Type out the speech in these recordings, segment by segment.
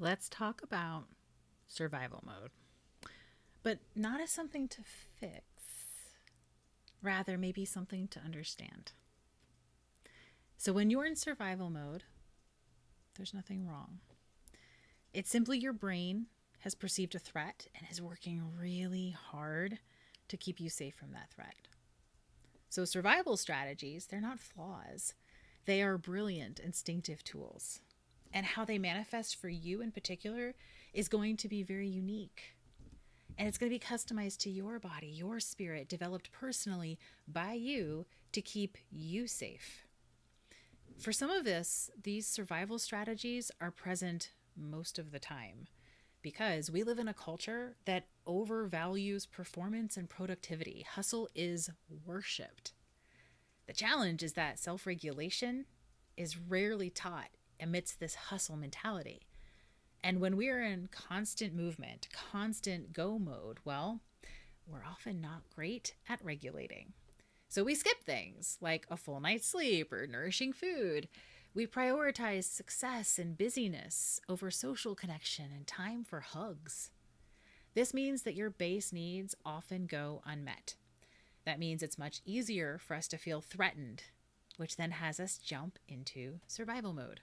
Let's talk about survival mode, but not as something to fix, rather, maybe something to understand. So, when you're in survival mode, there's nothing wrong. It's simply your brain has perceived a threat and is working really hard to keep you safe from that threat. So, survival strategies, they're not flaws, they are brilliant instinctive tools. And how they manifest for you in particular is going to be very unique. And it's going to be customized to your body, your spirit, developed personally by you to keep you safe. For some of us, these survival strategies are present most of the time because we live in a culture that overvalues performance and productivity. Hustle is worshipped. The challenge is that self regulation is rarely taught amidst this hustle mentality. And when we're in constant movement, constant go mode, well, we're often not great at regulating. So we skip things like a full night's sleep or nourishing food. We prioritize success and busyness over social connection and time for hugs. This means that your base needs often go unmet. That means it's much easier for us to feel threatened, which then has us jump into survival mode.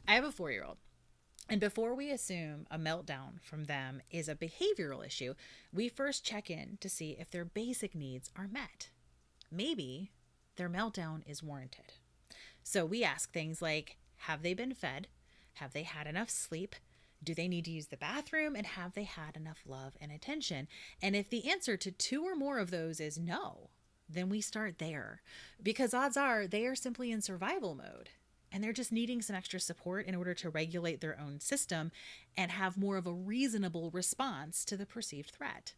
I have a 4-year-old. And before we assume a meltdown from them is a behavioral issue, we first check in to see if their basic needs are met. Maybe their meltdown is warranted. So we ask things like, have they been fed? Have they had enough sleep? Do they need to use the bathroom? And have they had enough love and attention? And if the answer to 2 or more of those is no, then we start there. Because odds are they are simply in survival mode. And they're just needing some extra support in order to regulate their own system and have more of a reasonable response to the perceived threat.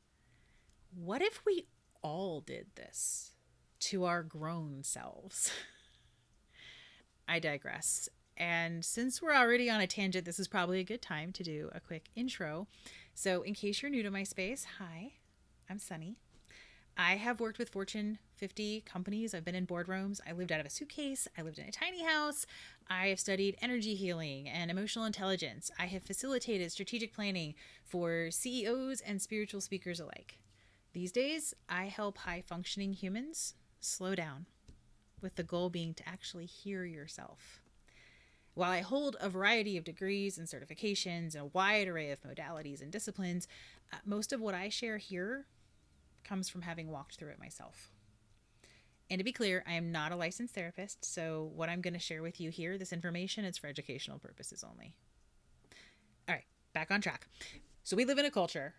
What if we all did this to our grown selves? I digress. And since we're already on a tangent, this is probably a good time to do a quick intro. So in case you're new to my space, hi, I'm Sunny. I have worked with Fortune 50 companies. I've been in boardrooms. I lived out of a suitcase. I lived in a tiny house. I have studied energy healing and emotional intelligence. I have facilitated strategic planning for CEOs and spiritual speakers alike. These days, I help high functioning humans slow down, with the goal being to actually hear yourself. While I hold a variety of degrees and certifications and a wide array of modalities and disciplines, most of what I share here comes from having walked through it myself. And to be clear, I am not a licensed therapist, so what I'm going to share with you here, this information, is for educational purposes only. All right, back on track. So we live in a culture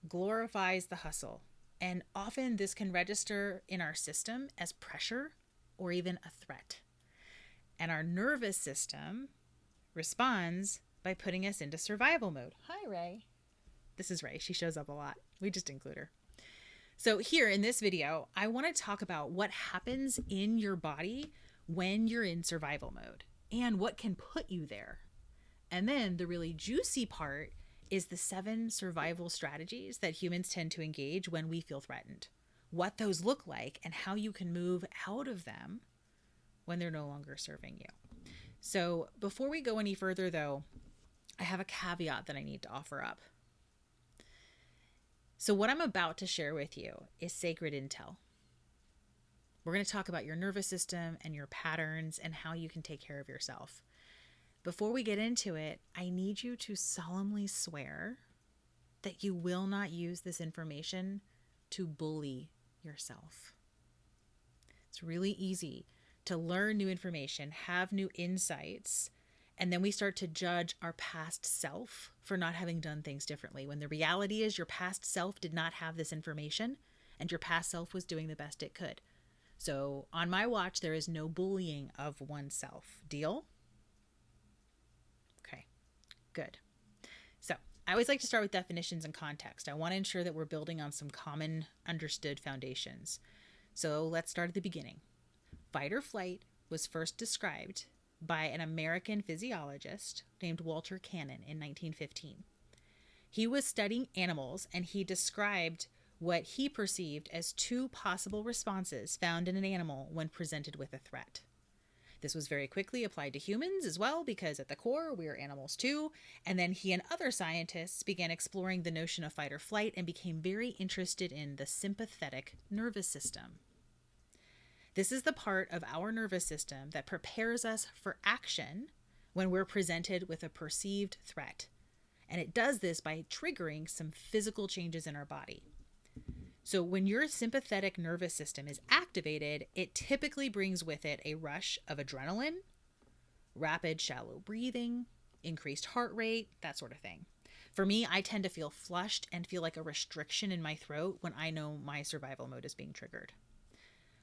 glorifies the hustle, and often this can register in our system as pressure or even a threat. And our nervous system responds by putting us into survival mode. Hi, Ray. This is Ray. She shows up a lot. We just include her. So here in this video, I want to talk about what happens in your body when you're in survival mode and what can put you there. And then the really juicy part is the 7 survival strategies that humans tend to engage when we feel threatened, what those look like, and how you can move out of them when they're no longer serving you. So before we go any further, though, I have a caveat that I need to offer up. So what I'm about to share with you is sacred intel. We're going to talk about your nervous system and your patterns and how you can take care of yourself. Before we get into it, I need you to solemnly swear that you will not use this information to bully yourself. It's really easy to learn new information, have new insights, and then we start to judge our past self for not having done things differently, when the reality is your past self did not have this information and your past self was doing the best it could. So on my watch, there is no bullying of oneself. Deal? Okay, good. So I always like to start with definitions and context. I want to ensure that we're building on some common understood foundations. So let's start at the beginning. Fight or flight was first described by an American physiologist named Walter Cannon in 1915. He was studying animals and he described what he perceived as 2 possible responses found in an animal when presented with a threat. This was very quickly applied to humans as well, because at the core, we are animals too. And then he and other scientists began exploring the notion of fight or flight and became very interested in the sympathetic nervous system. This is the part of our nervous system that prepares us for action when we're presented with a perceived threat. And it does this by triggering some physical changes in our body. So when your sympathetic nervous system is activated, it typically brings with it a rush of adrenaline, rapid shallow breathing, increased heart rate, that sort of thing. For me, I tend to feel flushed and feel like a restriction in my throat when I know my survival mode is being triggered.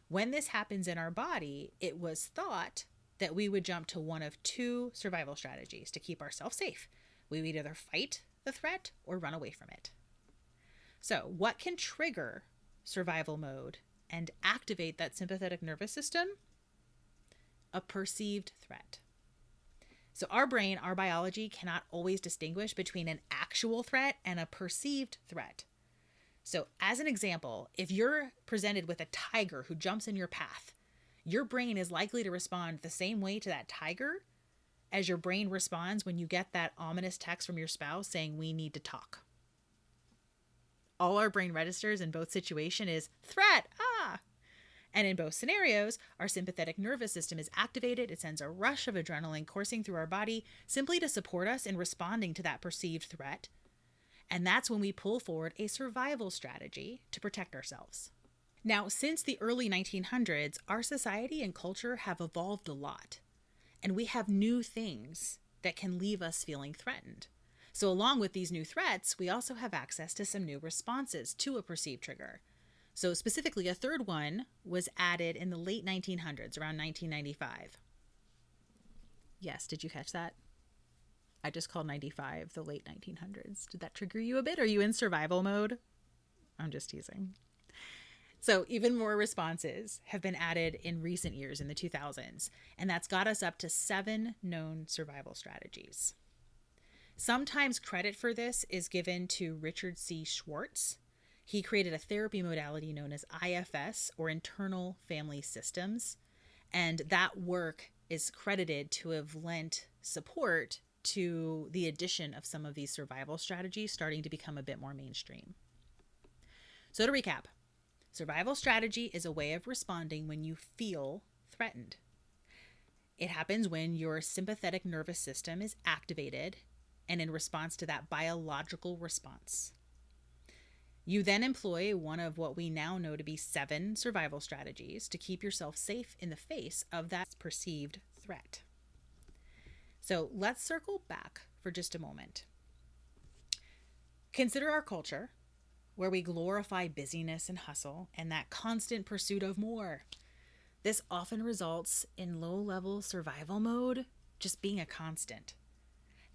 When this happens in our body, it was thought that we would jump to one of two survival strategies to keep ourselves safe. We would either fight the threat or run away from it. So, what can trigger survival mode and activate that sympathetic nervous system? A perceived threat. So our brain, our biology cannot always distinguish between an actual threat and a perceived threat. So as an example, if you're presented with a tiger who jumps in your path, your brain is likely to respond the same way to that tiger as your brain responds when you get that ominous text from your spouse saying, "We need to talk." All our brain registers in both situations is threat, And in both scenarios, our sympathetic nervous system is activated. It sends a rush of adrenaline coursing through our body simply to support us in responding to that perceived threat. And that's when we pull forward a survival strategy to protect ourselves. Now, since the early 1900s, our society and culture have evolved a lot. And we have new things that can leave us feeling threatened. So along with these new threats, we also have access to some new responses to a perceived trigger. So specifically, a third one was added in the late 1900s, around 1995. Yes, did you catch that? I just called 95 the late 1900s. Did that trigger you a bit? Are you in survival mode? I'm just teasing. So even more responses have been added in recent years in the 2000s, and that's got us up to 7 known survival strategies. Sometimes credit for this is given to Richard C. Schwartz. He created a therapy modality known as IFS, or Internal Family Systems, and that work is credited to have lent support to the addition of some of these survival strategies starting to become a bit more mainstream. So to recap, survival strategy is a way of responding when you feel threatened. It happens when your sympathetic nervous system is activated and in response to that biological response. You then employ one of what we now know to be 7 survival strategies to keep yourself safe in the face of that perceived threat. So let's circle back for just a moment. Consider our culture, where we glorify busyness and hustle and that constant pursuit of more. This often results in low-level survival mode just being a constant.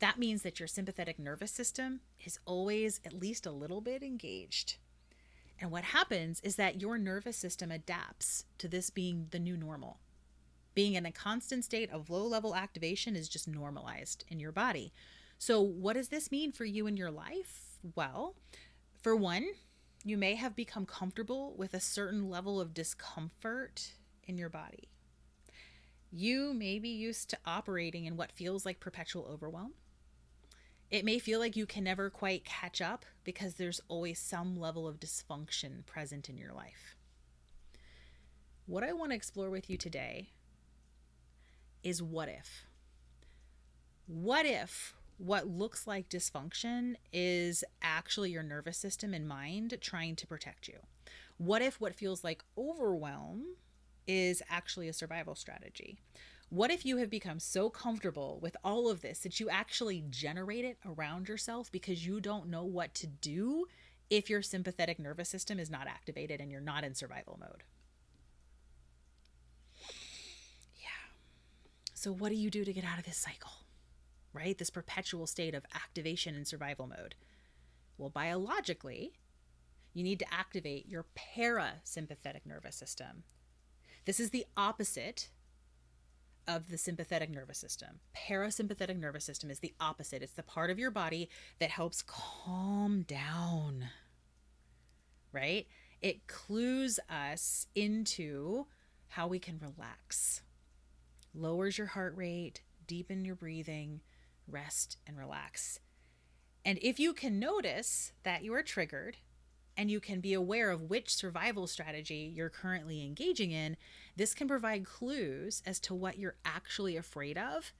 That means that your sympathetic nervous system is always at least a little bit engaged. And what happens is that your nervous system adapts to this being the new normal. Being in a constant state of low-level activation is just normalized in your body. So what does this mean for you in your life? Well, for one, you may have become comfortable with a certain level of discomfort in your body. You may be used to operating in what feels like perpetual overwhelm. It may feel like you can never quite catch up because there's always some level of dysfunction present in your life. What I want to explore with you today is what if? What if what looks like dysfunction is actually your nervous system and mind trying to protect you? What if what feels like overwhelm is actually a survival strategy? What if you have become so comfortable with all of this that you actually generate it around yourself because you don't know what to do if your sympathetic nervous system is not activated and you're not in survival mode? So what do you do to get out of this cycle, right? This perpetual state of activation and survival mode. Well, biologically, you need to activate your parasympathetic nervous system. This is the opposite of the sympathetic nervous system. Parasympathetic nervous system is the opposite. It's the part of your body that helps calm down, right? It clues us into how we can relax. lowers your heart rate, deepen your breathing, rest and relax. And if you can notice that you are triggered and you can be aware of which survival strategy you're currently engaging in, this can provide clues as to what you're actually afraid of.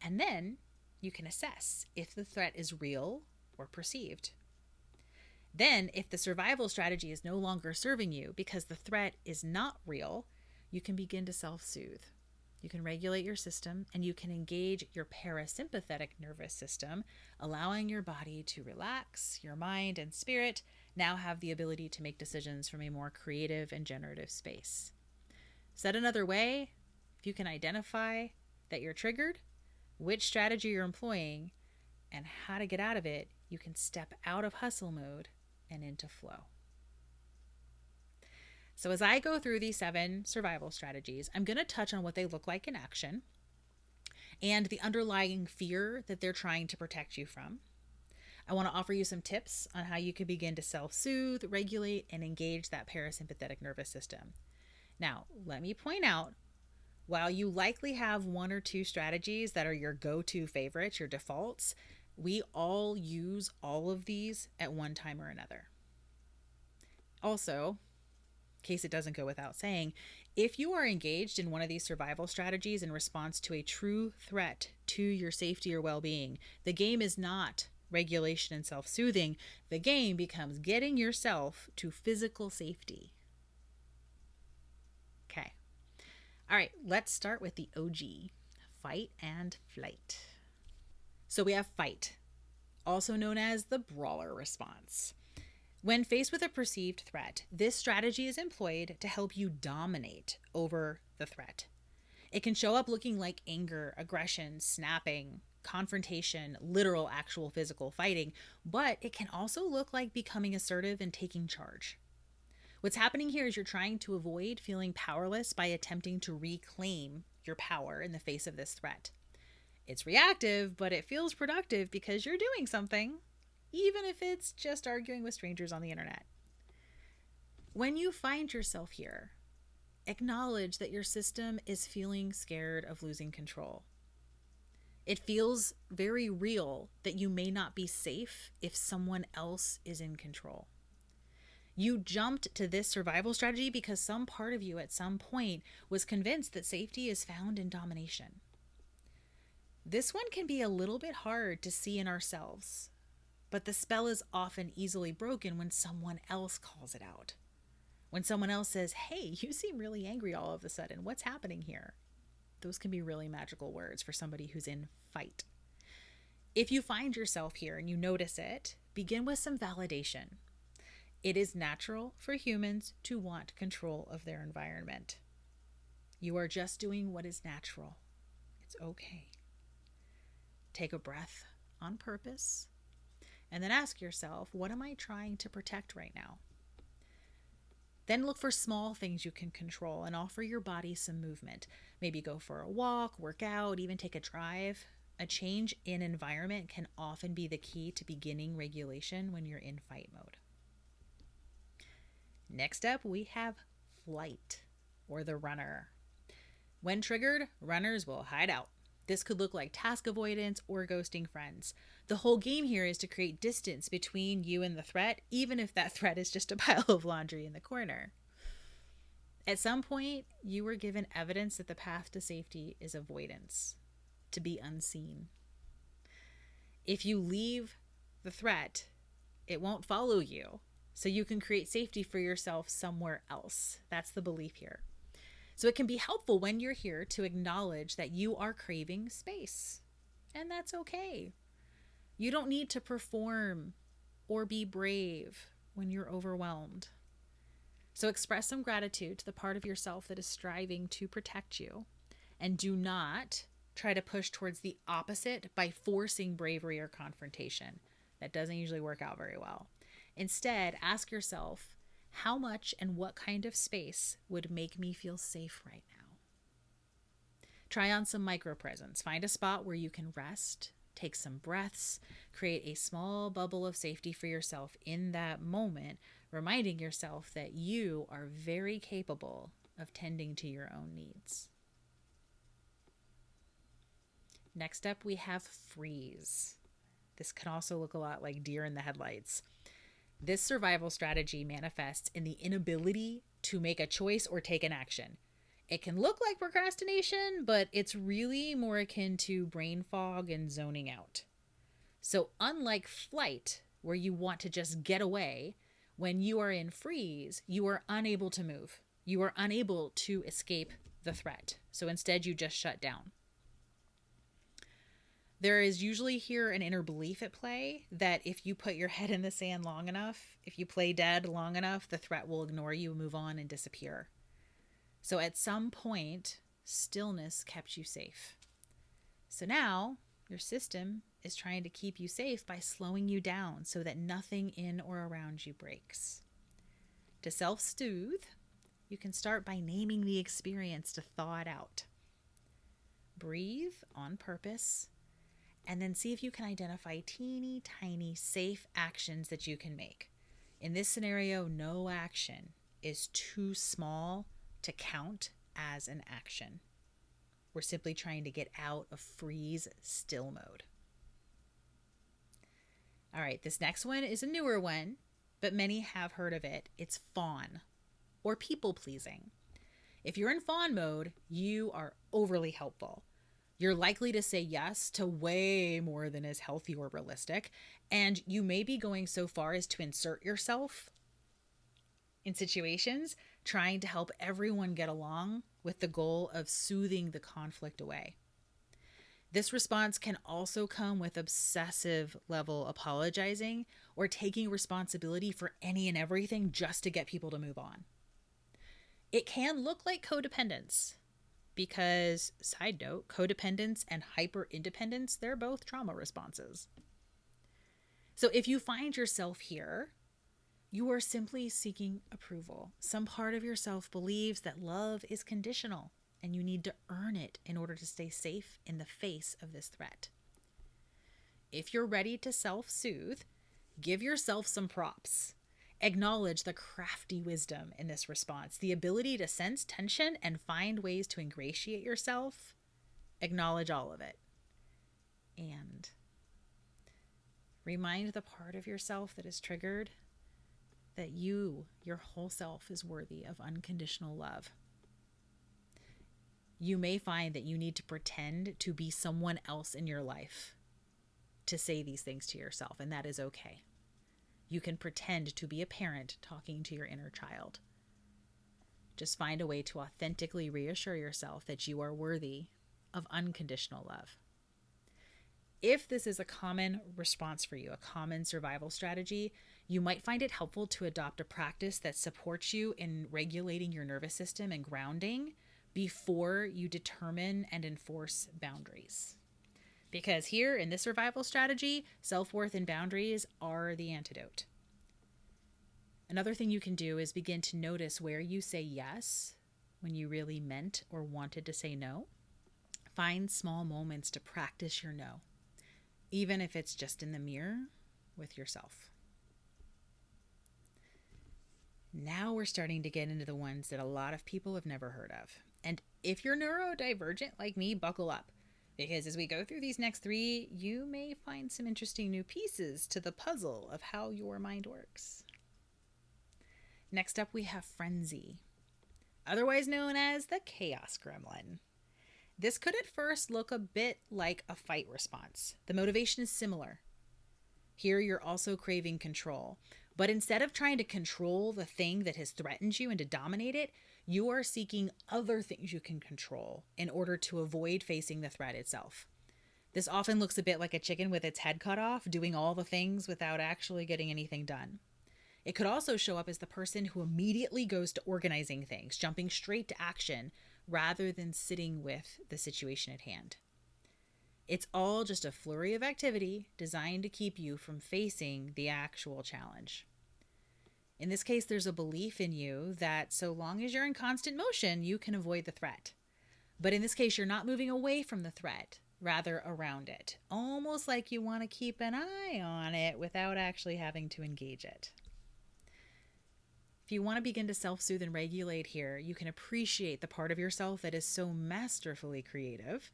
And then you can assess if the threat is real or perceived. Then, if the survival strategy is no longer serving you because the threat is not real, you can begin to self-soothe. You can regulate your system and you can engage your parasympathetic nervous system, allowing your body to relax. Your mind and spirit now have the ability to make decisions from a more creative and generative space. Said another way, if you can identify that you're triggered, which strategy you're employing, and how to get out of it, you can step out of hustle mode and into flow. So as I go through these 7 survival strategies, I'm going to touch on what they look like in action and the underlying fear that they're trying to protect you from. I want to offer you some tips on how you can begin to self-soothe, regulate, and engage that parasympathetic nervous system. Now, let me point out, while you likely have 1 or 2 strategies that are your go-to favorites, your defaults, we all use all of these at one time or another. Also, in case it doesn't go without saying, if you are engaged in one of these survival strategies in response to a true threat to your safety or well-being, the game is not regulation and self-soothing. The game becomes getting yourself to physical safety. Okay. All right, let's start with the OG, fight and flight. So we have fight, also known as the brawler response. When faced with a perceived threat, this strategy is employed to help you dominate over the threat. It can show up looking like anger, aggression, snapping, confrontation, literal, actual physical fighting, but it can also look like becoming assertive and taking charge. What's happening here is you're trying to avoid feeling powerless by attempting to reclaim your power in the face of this threat. It's reactive, but it feels productive because you're doing something, even if it's just arguing with strangers on the internet. When you find yourself here, acknowledge that your system is feeling scared of losing control. It feels very real that you may not be safe if someone else is in control. You jumped to this survival strategy because some part of you at some point was convinced that safety is found in domination. This one can be a little bit hard to see in ourselves, but the spell is often easily broken when someone else calls it out. When someone else says, "Hey, you seem really angry all of a sudden. What's happening here?" Those can be really magical words for somebody who's in fight. If you find yourself here and you notice it, begin with some validation. It is natural for humans to want control of their environment. You are just doing what is natural. It's okay. Take a breath on purpose, and then ask yourself, what am I trying to protect right now? Then look for small things you can control and offer your body some movement. Maybe go for a walk, work out, even take a drive. A change in environment can often be the key to beginning regulation when you're in fight mode. Next up, we have flight, or the runner. When triggered, runners will hide out. This could look like task avoidance or ghosting friends. The whole game here is to create distance between you and the threat, even if that threat is just a pile of laundry in the corner. At some point, you were given evidence that the path to safety is avoidance, to be unseen. If you leave the threat, it won't follow you, so you can create safety for yourself somewhere else. That's the belief here. So it can be helpful when you're here to acknowledge that you are craving space, and that's okay. You don't need to perform or be brave when you're overwhelmed. So express some gratitude to the part of yourself that is striving to protect you, and do not try to push towards the opposite by forcing bravery or confrontation. That doesn't usually work out very well. Instead, ask yourself, how much and what kind of space would make me feel safe right now? Try on some micro-presence. Find a spot where you can rest, take some breaths, create a small bubble of safety for yourself in that moment, reminding yourself that you are very capable of tending to your own needs. Next up, we have freeze. This can also look a lot like deer in the headlights. This survival strategy manifests in the inability to make a choice or take an action. It can look like procrastination, but it's really more akin to brain fog and zoning out. So unlike flight, where you want to just get away, when you are in freeze, you are unable to move. You are unable to escape the threat. So instead, you just shut down. There is usually here an inner belief at play that if you put your head in the sand long enough, if you play dead long enough, the threat will ignore you, move on, and disappear. So at some point, stillness kept you safe. So now your system is trying to keep you safe by slowing you down so that nothing in or around you breaks. To self-soothe, you can start by naming the experience to thaw it out. Breathe on purpose, and then see if you can identify teeny tiny safe actions that you can make. In this scenario, no action is too small to count as an action. We're simply trying to get out of freeze still mode. All right, this next one is a newer one, but many have heard of it. It's Fawn, or people pleasing. If you're in Fawn mode, you are overly helpful. You're likely to say yes to way more than is healthy or realistic, and you may be going so far as to insert yourself in situations trying to help everyone get along with the goal of soothing the conflict away. This response can also come with obsessive level apologizing or taking responsibility for any and everything just to get people to move on. It can look like codependence because, side note, codependence and hyper-independence, they're both trauma responses. So if you find yourself here, you are simply seeking approval. Some part of yourself believes that love is conditional and you need to earn it in order to stay safe in the face of this threat. If you're ready to self-soothe, give yourself some props. Acknowledge the crafty wisdom in this response, the ability to sense tension and find ways to ingratiate yourself. Acknowledge all of it. And remind the part of yourself that is triggered that you, your whole self, is worthy of unconditional love. You may find that you need to pretend to be someone else in your life to say these things to yourself, and that is okay. You can pretend to be a parent talking to your inner child. Just find a way to authentically reassure yourself that you are worthy of unconditional love. If this is a common response for you, a common survival strategy, you might find it helpful to adopt a practice that supports you in regulating your nervous system and grounding before you determine and enforce boundaries. Because here in this survival strategy, self-worth and boundaries are the antidote. Another thing you can do is begin to notice where you say yes when you really meant or wanted to say no. Find small moments to practice your no, even if it's just in the mirror with yourself. Now we're starting to get into the ones that a lot of people have never heard of. And if you're neurodivergent like me, buckle up. Because as we go through these next three, you may find some interesting new pieces to the puzzle of how your mind works. Next up, we have frenzy, otherwise known as the chaos gremlin. This could at first look a bit like a fight response. The motivation is similar. Here, you're also craving control. But instead of trying to control the thing that has threatened you and to dominate it, you are seeking other things you can control in order to avoid facing the threat itself. This often looks a bit like a chicken with its head cut off, doing all the things without actually getting anything done. It could also show up as the person who immediately goes to organizing things, jumping straight to action rather than sitting with the situation at hand. It's all just a flurry of activity designed to keep you from facing the actual challenge. In this case, there's a belief in you that so long as you're in constant motion, you can avoid the threat. But in this case, you're not moving away from the threat, rather around it, almost like you want to keep an eye on it without actually having to engage it. If you want to begin to self-soothe and regulate here, you can appreciate the part of yourself that is so masterfully creative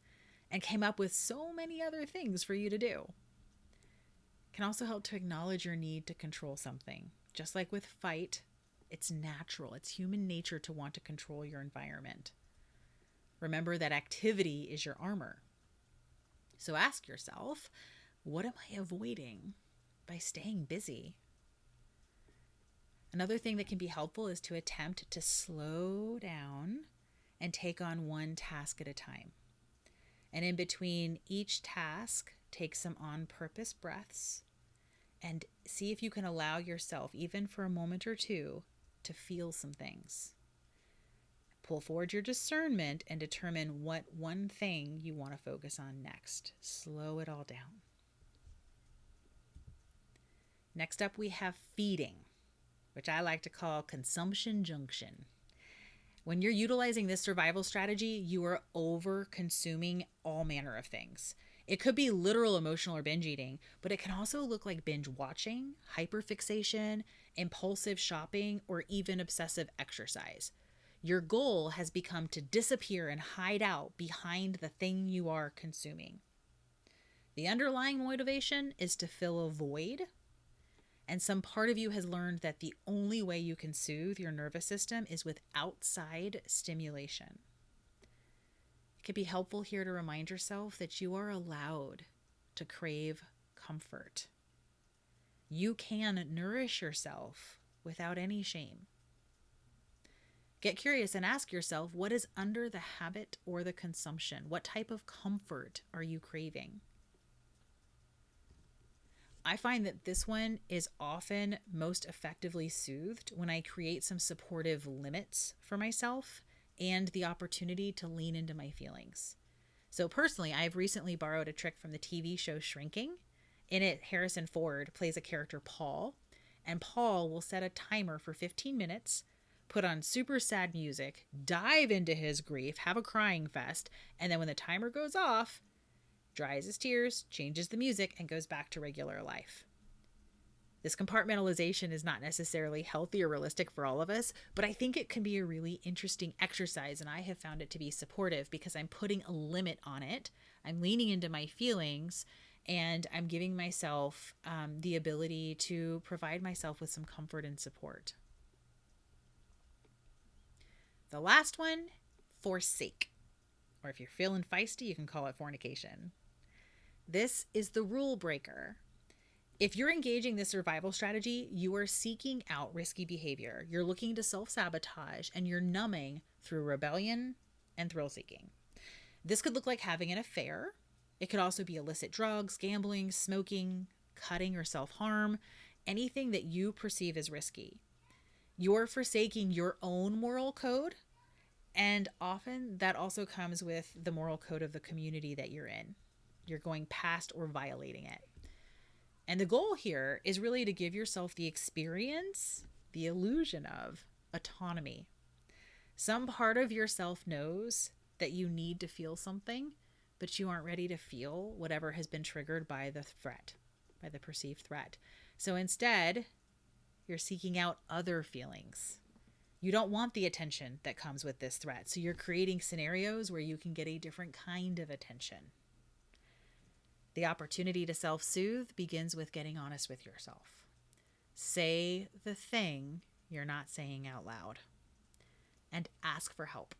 and came up with so many other things for you to do. It can also help to acknowledge your need to control something. Just like with fight, it's natural. It's human nature to want to control your environment. Remember that activity is your armor. So ask yourself, what am I avoiding by staying busy? Another thing that can be helpful is to attempt to slow down and take on one task at a time. And in between each task, take some on-purpose breaths and see if you can allow yourself, even for a moment or two, to feel some things. Pull forward your discernment and determine what one thing you want to focus on next. Slow it all down. Next up, we have feeding, which I like to call consumption junction. When you're utilizing this survival strategy, you are over-consuming all manner of things. It could be literal emotional or binge eating, but it can also look like binge watching, hyperfixation, impulsive shopping, or even obsessive exercise. Your goal has become to disappear and hide out behind the thing you are consuming. The underlying motivation is to fill a void, and some part of you has learned that the only way you can soothe your nervous system is with outside stimulation. It can be helpful here to remind yourself that you are allowed to crave comfort. You can nourish yourself without any shame. Get curious and ask yourself, what is under the habit or the consumption? What type of comfort are you craving? I find that this one is often most effectively soothed when I create some supportive limits for myself and the opportunity to lean into my feelings. So personally, I've recently borrowed a trick from the TV show Shrinking. In it, Harrison Ford plays a character, Paul, and Paul will set a timer for 15 minutes, put on super sad music, dive into his grief, have a crying fest, and then when the timer goes off, dries his tears, changes the music, and goes back to regular life. This compartmentalization is not necessarily healthy or realistic for all of us, but I think it can be a really interesting exercise, and I have found it to be supportive because I'm putting a limit on it. I'm leaning into my feelings, and I'm giving myself the ability to provide myself with some comfort and support. The last one, forsake. Or if you're feeling feisty, you can call it fornication. This is the rule breaker. If you're engaging this survival strategy, you are seeking out risky behavior. You're looking to self-sabotage, and you're numbing through rebellion and thrill-seeking. This could look like having an affair. It could also be illicit drugs, gambling, smoking, cutting, or self-harm, anything that you perceive as risky. You're forsaking your own moral code, and often that also comes with the moral code of the community that you're in. You're going past or violating it. And the goal here is really to give yourself the experience, the illusion of autonomy. Some part of yourself knows that you need to feel something, but you aren't ready to feel whatever has been triggered by the threat, by the perceived threat. So instead, you're seeking out other feelings. You don't want the attention that comes with this threat, so you're creating scenarios where you can get a different kind of attention. The opportunity to self-soothe begins with getting honest with yourself. Say the thing you're not saying out loud, and ask for help.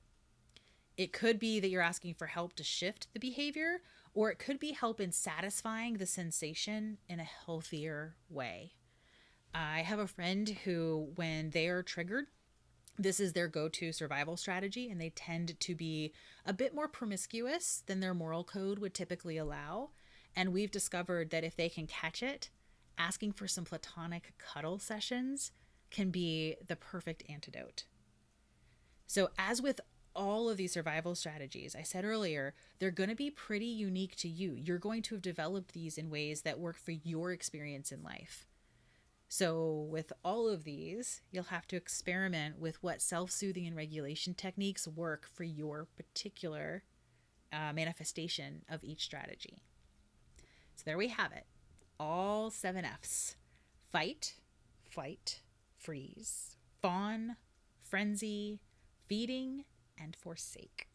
It could be that you're asking for help to shift the behavior, or it could be help in satisfying the sensation in a healthier way. I have a friend who, when they are triggered, this is their go-to survival strategy, and they tend to be a bit more promiscuous than their moral code would typically allow. And we've discovered that if they can catch it, asking for some platonic cuddle sessions can be the perfect antidote. So as with all of these survival strategies, I said earlier, they're going to be pretty unique to you. You're going to have developed these in ways that work for your experience in life. So with all of these, you'll have to experiment with what self-soothing and regulation techniques work for your particular manifestation of each strategy. So there we have it. All 7 F's. Fight, flight, freeze, fawn, frenzy, feeding, and forsake.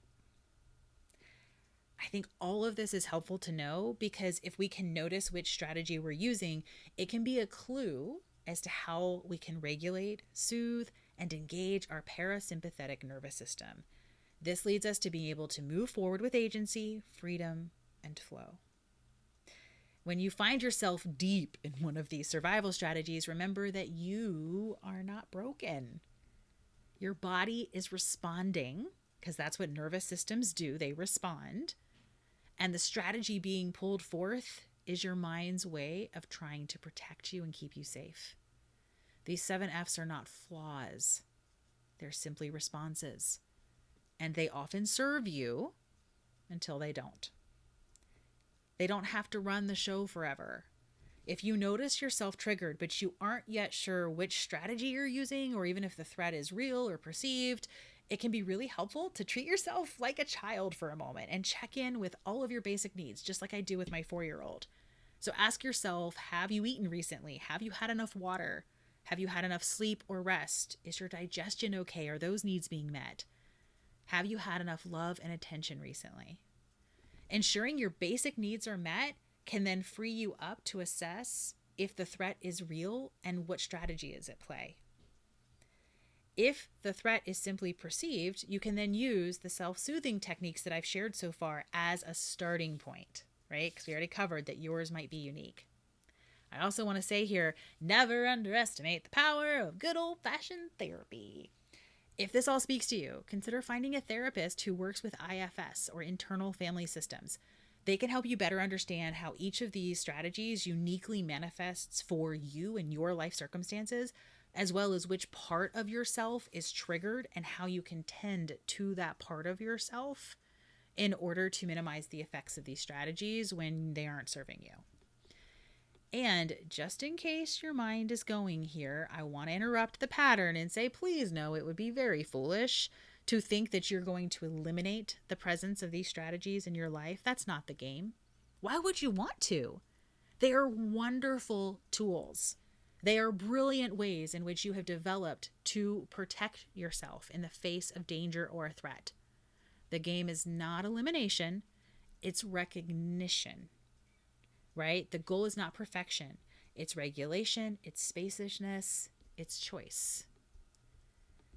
I think all of this is helpful to know because if we can notice which strategy we're using, it can be a clue as to how we can regulate, soothe, and engage our parasympathetic nervous system. This leads us to being able to move forward with agency, freedom, and flow. When you find yourself deep in one of these survival strategies, remember that you are not broken. Your body is responding, because that's what nervous systems do. They respond. And the strategy being pulled forth is your mind's way of trying to protect you and keep you safe. These 7Fs are not flaws. They're simply responses. And they often serve you until they don't. They don't have to run the show forever. If you notice yourself triggered, but you aren't yet sure which strategy you're using, or even if the threat is real or perceived, it can be really helpful to treat yourself like a child for a moment and check in with all of your basic needs, just like I do with my 4-year-old. So ask yourself, have you eaten recently? Have you had enough water? Have you had enough sleep or rest? Is your digestion okay? Are those needs being met? Have you had enough love and attention recently? Ensuring your basic needs are met can then free you up to assess if the threat is real and what strategy is at play. If the threat is simply perceived, you can then use the self-soothing techniques that I've shared so far as a starting point, right? Because we already covered that yours might be unique. I also want to say here, never underestimate the power of good old-fashioned therapy. If this all speaks to you, consider finding a therapist who works with IFS or internal family systems. They can help you better understand how each of these strategies uniquely manifests for you and your life circumstances, as well as which part of yourself is triggered and how you can tend to that part of yourself in order to minimize the effects of these strategies when they aren't serving you. And just in case your mind is going here, I want to interrupt the pattern and say, please know it would be very foolish to think that you're going to eliminate the presence of these strategies in your life. That's not the game. Why would you want to? They are wonderful tools. They are brilliant ways in which you have developed to protect yourself in the face of danger or a threat. The game is not elimination, it's recognition. Right? The goal is not perfection. It's regulation, it's spaciousness, it's choice.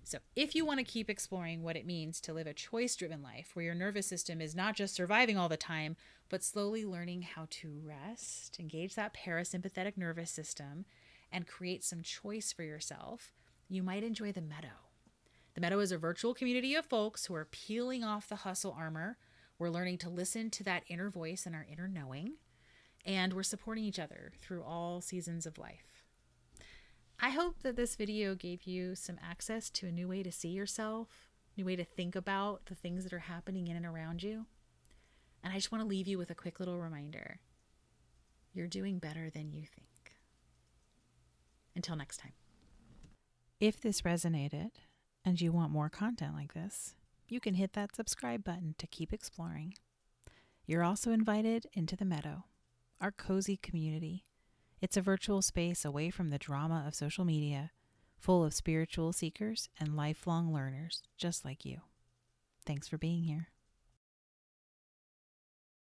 So if you want to keep exploring what it means to live a choice-driven life where your nervous system is not just surviving all the time, but slowly learning how to rest, engage that parasympathetic nervous system, and create some choice for yourself, you might enjoy the Meadow. The Meadow is a virtual community of folks who are peeling off the hustle armor. We're learning to listen to that inner voice and our inner knowing. And we're supporting each other through all seasons of life. I hope that this video gave you some access to a new way to see yourself, a new way to think about the things that are happening in and around you. And I just want to leave you with a quick little reminder. You're doing better than you think. Until next time. If this resonated and you want more content like this, you can hit that subscribe button to keep exploring. You're also invited into the Meadow, our cozy community. It's a virtual space away from the drama of social media, full of spiritual seekers and lifelong learners just like you. Thanks for being here.